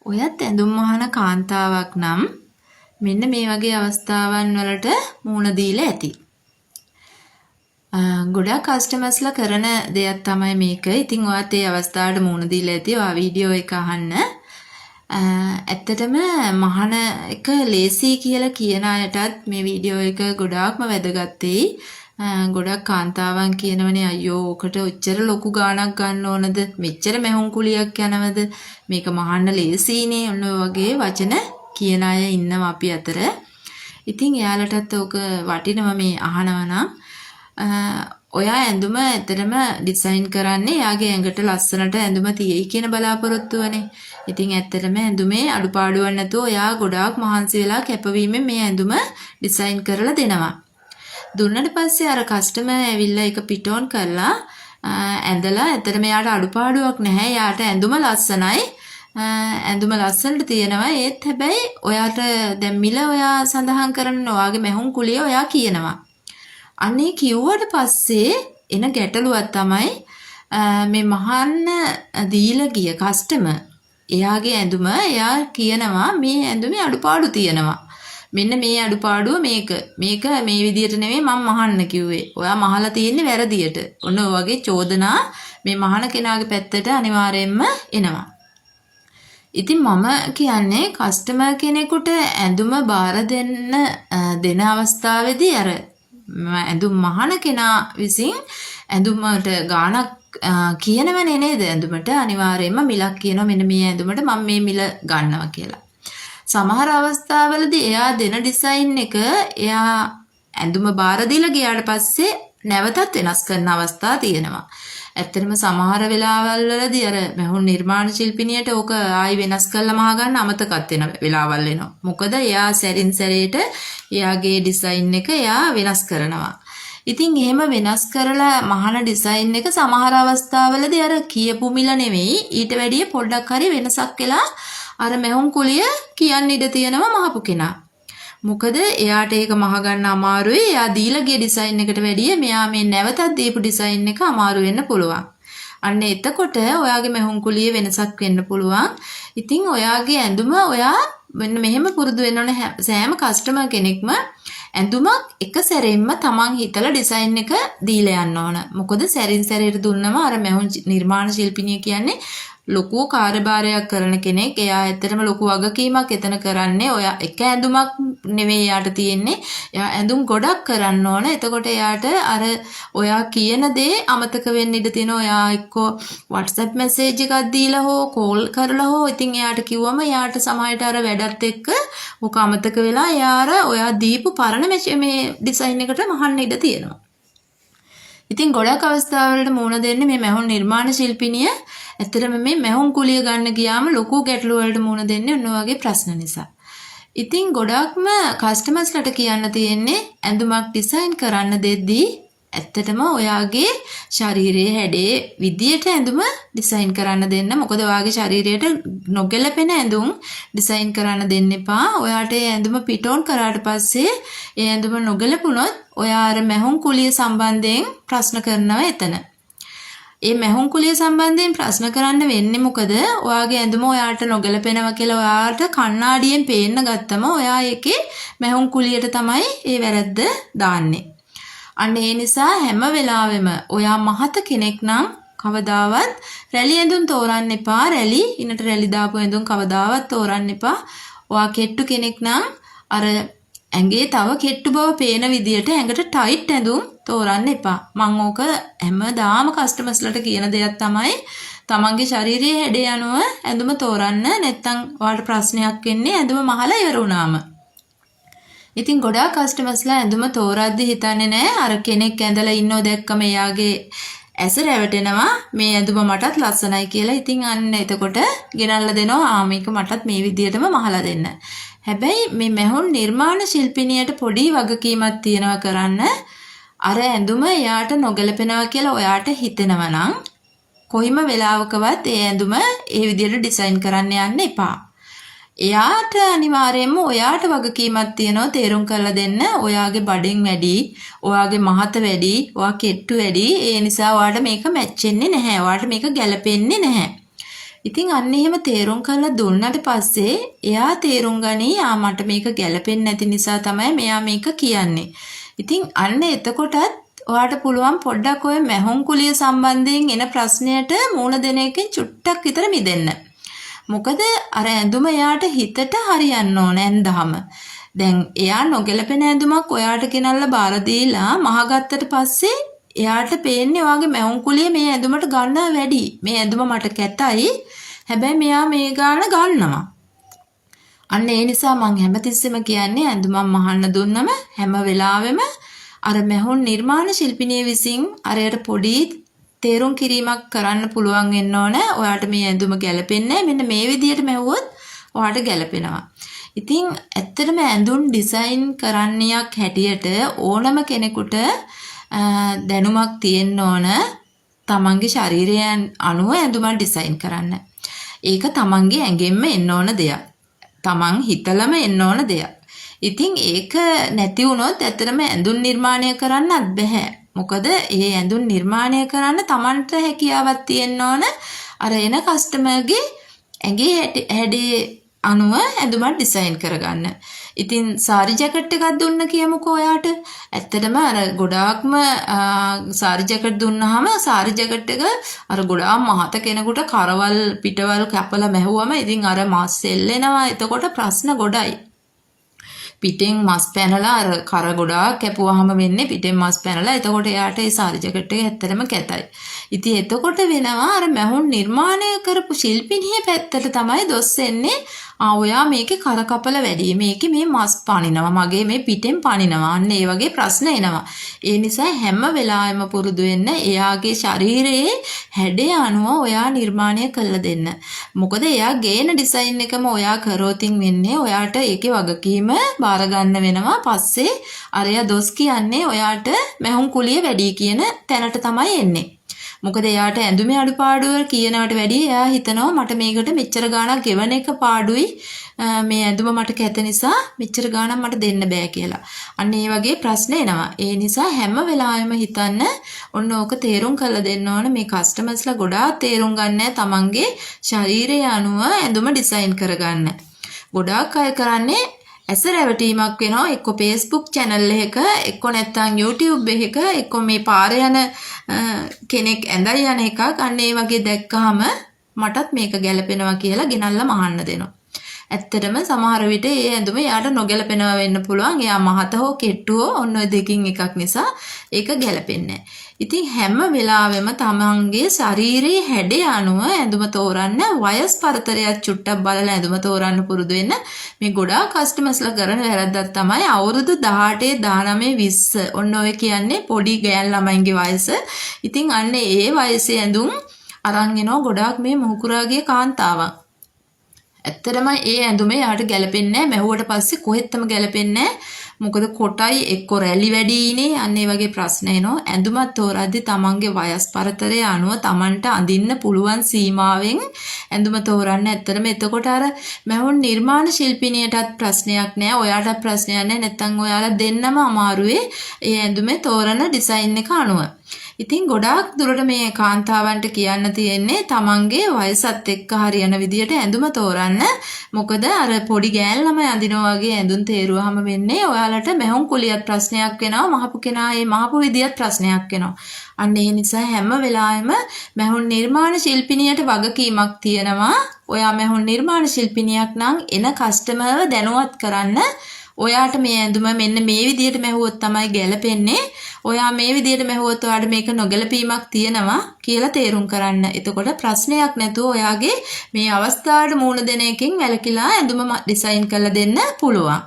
ඔයත් ඇඳුම් මහන කාන්තාවක් නම් මෙන්න මේ වගේ අවස්ථාවන් වලට මුහුණ දීලා ඇති. ගොඩාක් කස්ටමර්ස්ලා කරන දෙයක් තමයි මේක. ඉතින් ඔයත් ඒ අවස්ථාවට මුහුණ දීලා ඇති. ඔයා වීඩියෝ එක අහන්න. ඇත්තටම මහන එක ලේසි කියලා කියන අයටත් මේ වීඩියෝ එක ගොඩාක්ම වැදගත් වෙයි. ගොඩක් කාන්තාවන් කියනවනේ අයියෝ ඔකට ඔච්චර ලොකු ගාණක් ගන්න ඕනද? මෙච්චර මැහුම් කුලියක් යනවද? මේක මහන්න ලේසිනේ. ඔන්න ඔය වගේ වචන කියන අය ඉන්නවා අපි අතර. ඉතින් එයාලටත් ඕක වටිනවා මේ අහනවා නම්. ඔයා ඇඳුම ඇත්තටම ඩිසයින් කරන්නේ එයාගේ ඇඟට ලස්සනට ඇඳුම තියෙයි කියන බලාපොරොත්තුවනේ. ඉතින් ඇත්තටම ඇඳුමේ අඩුපාඩුවක් නැතුව ඔයා ගොඩාක් මහන්සි වෙලා කැපවීමෙන් මේ ඇඳුම ඩිසයින් කරලා දෙනවා. දුන්නට පස්සේ අර කස්ටමර් ඇවිල්ලා ඒක පිටෝන් කරලා ඇඳලා ඇත්තටම එයාට අඩුපාඩුවක් නැහැ. එයාට ඇඳුම ලස්සනයි. ඇඳුම ලස්සනට තියෙනවා. ඒත් හැබැයි ඔයාට දැන් මිල ඔයා සඳහන් කරන ඔයාගේ මැහුම් කුලිය ඔයා කියනවා. අනේ කිව්වට පස්සේ එන ගැටලුවක් තමයි මේ මහන්න දීලා ගිය කස්ටමර් එයාගේ ඇඳුම එයා කියනවා මේ ඇඳුමේ අඩුපාඩු තියෙනවා. මෙන්න මේ අඩුපාඩුව මේක මේ විදියට නෙමෙයි මම මහන්න කිව්වේ. ඔයා මහලා තියෙන්නේ වැරදියට. ඔන්න ඔය වගේ චෝදනා මේ මහන කෙනාගේ පැත්තට අනිවාර්යයෙන්ම එනවා. ඉතින් මම කියන්නේ කස්ටමර් කෙනෙකුට ඇඳුම බාර දෙන අවස්ථාවේදී අර ඇඳුම් මහන කෙනා විසින් ඇඳුමට ගාණක් කියනවනේ නේද? ඇඳුමට අනිවාර්යයෙන්ම මිලක් කියනවා මෙන්න මේ ඇඳුමට මම මේ මිල ගන්නවා කියලා. සමහර අවස්ථාවලදී එයා දෙන ඩිසයින් එක එයා ඇඳුම බාර දීලා ගියාට පස්සේ නැවතත් වෙනස් කරන අවස්ථා තියෙනවා. ඇත්තටම සමහර වෙලාවල් වලදී අර මහුන් නිර්මාණ ශිල්පිනියට ඕක ආයි වෙනස් කරලා මහා ගන්න අමතකත් වෙන වෙලාවල් එනවා. මොකද එයා සැරින් සැරේට එයාගේ ඩිසයින් එක එයා වෙනස් කරනවා. ඉතින් එහෙම වෙනස් කරලා මහන ඩිසයින් එක සමහර අවස්ථාවලදී අර කියපු මිල නෙවෙයි ඊට වැඩිය පොඩ්ඩක් හරි වෙනසක් වෙලා අර මැහුම් කුලිය කියන්න ඉඩ තියෙනවා මහපු කෙනා. මොකද එයාට ඒක මහ ගන්න අමාරුයි. එයා දීලා ගිය ඩිසයින් එකට වැඩිය මෙයා මේ නැවතත් දීපු ඩිසයින් එක අමාරු වෙන්න පුළුවන්. අන්න එතකොට ඔයාගේ මැහුම් කුලිය වෙනසක් වෙන්න පුළුවන්. ඉතින් ඔයාගේ ඇඳුම ඔයා මෙන්න මෙහෙම පුරුදු වෙන්න ඕනේ සෑම කස්ටමර් කෙනෙක්ම ඇඳුමක් එක සැරෙන්ම තමන් හිතලා ඩිසයින් එක දීලා යන්න ඕන. මොකද සැරින් සැරේට දුන්නම අර මැහුම් නිර්මාණ ශිල්පිනිය කියන්නේ ලොකු කාර්යභාරයක් කරන කෙනෙක්. එයා ඇත්තටම ලොකු වගකීමක් එතන කරන්නේ. ඔයා එක ඇඳුමක් නෙවෙයි එයාට තියෙන්නේ. එයා ඇඳුම් ගොඩක් කරන්න ඕන. එතකොට එයාට අර ඔයා කියන දේ අමතක වෙන්න ඉඩ තියෙනවා. ඔයා එක්කෝ WhatsApp message එකක් දීලා හෝ call කරලා හෝ ඉතින් එයාට කිව්වම එයාට සමහරට අර වැඩත් එක්ක ඔක අමතක වෙලා එයා ඔයා දීපු පරණ මේ ඩිසයින් එකට මහන්න ඉඩ තියෙනවා. ඉතින් ගොඩක් අවස්ථාවලට මුහුණ දෙන්නේ මේ මැහුම් නිර්මාණ ශිල්පිනිය ඇත්තටම මේ මැහුම් කුලිය ගන්න ගියාම ලොකු ගැටලු වලට මුහුණ දෙන්නේ ඔන්න වගේ ප්‍රශ්න නිසා. ඉතින් ගොඩක්ම කස්ටමර්ස්ලට කියන්න තියෙන්නේ ඇඳුමක් ඩිසයින් කරන්න දෙද්දී ඇත්තටම ඔයාගේ ශරීරයේ හැඩේ විදියට ඇඳුම ඩිසයින් කරන්න දෙන්න. මොකද ඔයාගේ ශරීරයට නොගැලපෙන ඇඳුම් ඩිසයින් කරන්න දෙන්න එපා. ඔයාට ඒ ඇඳුම පිටෝන් කරාට පස්සේ ඒ ඇඳුම නොගැලපුණොත් ඔයා අර මැහුම් කුලිය සම්බන්ධයෙන් ප්‍රශ්න කරනවා එතන. ඒ මැහුම් කුලිය සම්බන්ධයෙන් ප්‍රශ්න කරන්න වෙන්නේ මොකද? ඔයාගේ ඇඳුම ඔයාට නොගැලපෙනවා කියලා ඔයාට කණ්ණාඩියෙන් පේන්න ගත්තම ඔයා ඒකේ මැහුම් කුලියට තමයි ඒ වැරද්ද දාන්නේ. අන්න ඒ නිසා හැම වෙලාවෙම ඔයා මහත කෙනෙක් නම් කවදාවත් රැලි ඇඳුම් තෝරන්න එපා. ඉන්නට රැලි දාපු ඇඳුම් කවදාවත් තෝරන්න එපා. ඔයා කෙට්ටු කෙනෙක් නම් අර ඇඟේ තව කෙට්ටු බව පේන විදියට ඇඟට ටයිට් ඇඳුම් තෝරන්න එපා. මම ඕක හැමදාම කස්ටමර්ස්ලට කියන දෙයක් තමයි තමන්ගේ ශාරීරික හැඩය අනුව ඇඳුම තෝරන්න. නැත්නම් ඔයාලට ප්‍රශ්නයක් වෙන්නේ ඇඳුම මහලා ඉවර වුණාම. ඉතින් ගොඩාක් කස්ටමර්ස්ලා ඇඳුම තෝරද්දි හිතන්නේ නැහැ අර කෙනෙක් ඇඳලා ඉන්නව දැක්කම එයාගේ ඇස රැවටෙනවා මේ ඇඳුම මටත් ලස්සනයි කියලා. ඉතින් අන්න එතකොට ගෙනල්ලා දෙනවා මේක මටත් මේ විදියටම මහලා දෙන්න. හැබැයි මේ මැහුම් නිර්මාණ ශිල්පිනියට පොඩි වගකීමක් තියෙනවා කරන්න. අර ඇඳුම එයාට නොගැලපෙනවා කියලා ඔයාට හිතෙනවා නම් කොයිම වෙලාවකවත් ඒ ඇඳුම ඒ විදියට ඩිසයින් කරන්න යන්න එපා. එයාට අනිවාර්යයෙන්ම ඔයාට වගකීමක් තියෙනවා තේරුම් කරලා දෙන්න. ඔයාගේ බඩෙන් වැඩි, ඔයාගේ මහත වැඩි, ඔයා කෙට්ටු වැඩි. ඒ නිසා ඔයාට මේක මැච් වෙන්නේ නැහැ. ඔයාට මේක ගැලපෙන්නේ නැහැ. ඉතින් අන්න එහෙම තේරුම් කරලා දුන්නට පස්සේ එයා තේරුම් ගනී මට මේක ගැලපෙන්නේ නැති නිසා තමයි මෙයා මේක කියන්නේ. ඉතින් අන්න එතකොටත් ඔයාට පුළුවන් පොඩ්ඩක් ඔය මැහුම් කුලිය සම්බන්ධයෙන් එන ප්‍රශ්නයට මූණ දෙන එකෙන් චුට්ටක් විතර මිදෙන්න. මොකද අර ඇඳුම එයාට හිතට හරියන්න ඕන ඇඳහම. දැන් එයා නොගැලපෙන ඇඳුමක් ඔයාට ගෙනල්ලා බාර දීලා මහගත්තට පස්සේ එයාට පේන්නේ ඔයාගේ මැහුම් කුලිය මේ ඇඳුමට ගන්නවා වැඩි. මේ ඇඳුම මට කැතයි. හැබැයි මෙයා මේ ගාන ගන්නවා. අන්න ඒ නිසා මම හැමතිස්සෙම කියන්නේ ඇඳුමක් මහන්න දුන්නම හැම වෙලාවෙම අර මැහුම් නිර්මාණ ශිල්පිනිය විසින් අරයට පොඩි තේරුම් කිරීමක් කරන්න පුළුවන් වෙන්න ඕන. ඔයාට මේ ඇඳුම ගැලපෙන්නේ මෙන්න මේ විදිහට මැව්වොත් ඔයාට ගැලපෙනවා. ඉතින් ඇත්තටම ඇඳුම් ඩිසයින් කරන්නියක් හැටියට ඕනම කෙනෙකුට දැනුමක් තියෙන්න ඕන තමන්ගේ ශරීරයන් අනුව ඇඳුමක් ඩිසයින් කරන්න. ඒක තමන්ගේ ඇඟෙන්ම එන්න ඕන දෙයක්. තමන් හිතලම එන්න ඕන දෙයක්. ඉතින් ඒක නැති වුණොත් ඇත්තටම ඇඳුම් නිර්මාණය කරන්නත් බෑ. මොකද ඒ ඇඳුම් නිර්මාණය කරන්න තමන්ට හැකියාවක් තියෙන්න ඕන අර එන කස්ටමර්ගේ ඇඟේ හැඩේ අනුව ඇඳුමක් ඩිසයින් කරගන්න. ඉතින් සාරි ජැකට් එකක් දුන්න කියමුකෝ ඔයාට. ඇත්තටම අර ගොඩාක්ම සාරි ජැකට් දුන්නාම සාරි ජැකට් එක අර ගොඩාක් මහත කෙනෙකුට කරවල් පිටවල් කැපලා මැහුවම ඉතින් අර මස් එල්ලෙනවා. එතකොට ප්‍රශ්න ගොඩයි. පිටෙන් මස් පැනලා අර කර ගොඩාක් කැපුවාම වෙන්නේ පිටෙන් මස් පැනලා. එතකොට එයාට ඒ සාරි ජැකට් එක ඇත්තටම කැතයි. ඉතින් එතකොට වෙනවා අර මැහුම් නිර්මාණය කරපු ශිල්පිනිය පැත්තට තමයි දොස් එන්නේ. ඔයා මේකේ කර කපල වැඩි. මේකේ මේ මස් පනිනවා. මගේ මේ පිටෙන් පනිනවා. අන්න ඒ වගේ ප්‍රශ්න එනවා. ඒ නිසා හැම වෙලාවෙම පුරුදු වෙන්න එයාගේ ශරීරයේ හැඩය අනුව ඔයා නිර්මාණය කරලා දෙන්න. මොකද එයා ගේන ඩිසයින් එකම ඔයා කරෝතින් වෙන්නේ ඔයාට ඒකේ වගකීම බාර ගන්න වෙනවා. පස්සේ අරයා දොස් කියන්නේ ඔයාට මැහුම් කුලිය වැඩි කියන තැනට තමයි එන්නේ. මොකද එයාට ඇඳුමේ අඩුපාඩුව කියනවට වැඩිය එයා හිතනවා මට මේකට මෙච්චර ගාණක් ගෙවන එක පාඩුයි. මේ ඇඳුම මට කැත නිසා මෙච්චර ගාණක් මට දෙන්න බෑ කියලා. අන්න ඒ වගේ ප්‍රශ්න එනවා. ඒ නිසා හැම වෙලාවෙම හිතන්න ඔන්න ඕක තේරුම් කරලා දෙන්න ඕන. මේ කස්ටමර්ස්ලා ගොඩාක් තේරුම් ගන්නෑ තමන්ගේ ශරීරය අනුව ඇඳුම ඩිසයින් කරගන්න. ගොඩාක් අය කරන්නේ ඇස රැවටීමක් වෙනවා. එක්ක Facebook channel එකක, එක්ක නැත්නම් YouTube එකක, එක්ක මේ පාර යන කෙනෙක් ඇඳයි යන එකක්. අන්න ඒ වගේ දැක්කහම මටත් මේක ගැලපෙනවා කියලා ගෙනල්ලා මහන්න දෙනවා. ඇත්තටම සමහර විට ඒ ඇඳුම යාට නොගැලපෙනවා වෙන්න පුළුවන්. එයා මහත හෝ කෙට්ටු හෝ ඔන්න ඔය දෙකින් එකක් නිසා ඒක ගැලපෙන්නේ නැහැ. ඉතින් හැම වෙලාවෙම තමන්ගේ ශරීරයේ හැඩය අනුව ඇඳුම තෝරන්න වයස් පරතරයක් චුට්ටක් බලලා ඇඳුම තෝරන්න පුරුදු වෙන්න. මේ ගොඩාක් කස්ටමර්ස්ලා කරන වැරද්දක් තමයි අවුරුදු 18, 19, 20 ඔන්න ඔය කියන්නේ පොඩි ගෑන් ළමයින්ගේ වයස. ඉතින් අන්න ඒ වයසේ ඇඳුම් අරන් එනවා ගොඩාක් මේ මොහුකුරාගේ කාන්තාවන්. ඇත්තටම ඒ ඇඳුම යාට ගැලපෙන්නේ නැහැ. මැහුවට පස්සේ කොහෙත්ම ගැලපෙන්නේ නැහැ. මොකද කොටයි එක්ක රැලි වැඩිනේ. අන්න ඒ වගේ ප්‍රශ්න එනවා. ඇඳුමත් තෝරද්දි තමන්ගේ වයස් පරතරය අනුව තමන්ට අඳින්න පුළුවන් සීමාවෙන් ඇඳුම තෝරන්න. ඇත්තටම එතකොට අර මැහුම් නිර්මාණ ශිල්පිනියටත් ප්‍රශ්නයක් නැහැ. ඔයාටත් ප්‍රශ්නයක් නැහැ. නැත්තම් ඔයාලා දෙන්නම අමාරුවේ ඒ ඇඳුමේ තෝරන ඩිසයින් එක අනුව. ඉතින් ගොඩාක් දුරට මේ කාන්තාවන්ට කියන්න තියෙන්නේ තමන්ගේ වයසත් එක්ක හරියන විදියට ඇඳුම තෝරන්න. මොකද අර පොඩි ගෑන් ළමයි අඳිනවා වගේ ඇඳුම් තේරුවාම වෙන්නේ ඔයාලට මැහුම් කුලියත් ප්‍රශ්නයක් වෙනවා. මහපු කෙනා ඒ මහපු විදියත් ප්‍රශ්නයක් වෙනවා. අන්න ඒ නිසා හැම වෙලාවෙම මැහුම් නිර්මාණ ශිල්පිනියට වගකීමක් තියෙනවා. ඔයා මැහුම් නිර්මාණ ශිල්පිනියක් නම් එන කස්ටමර්ව දැනුවත් කරන්න. ඔයාට මේ ඇඳුම මෙන්න මේ විදියට මැහුවොත් තමයි ගැලපෙන්නේ. ඔයා මේ විදියට මැහුවොත් ඔයාට මේක නොගැලපීමක් තියෙනවා කියලා තේරුම් කරන්න. එතකොට ප්‍රශ්නයක් නැතුව ඔයාගේ මේ අවස්ථාවට මුහුණ දෙන එකෙන් වැළකීලා ඇඳුම ඩිසයින් කරලා දෙන්න පුළුවන්.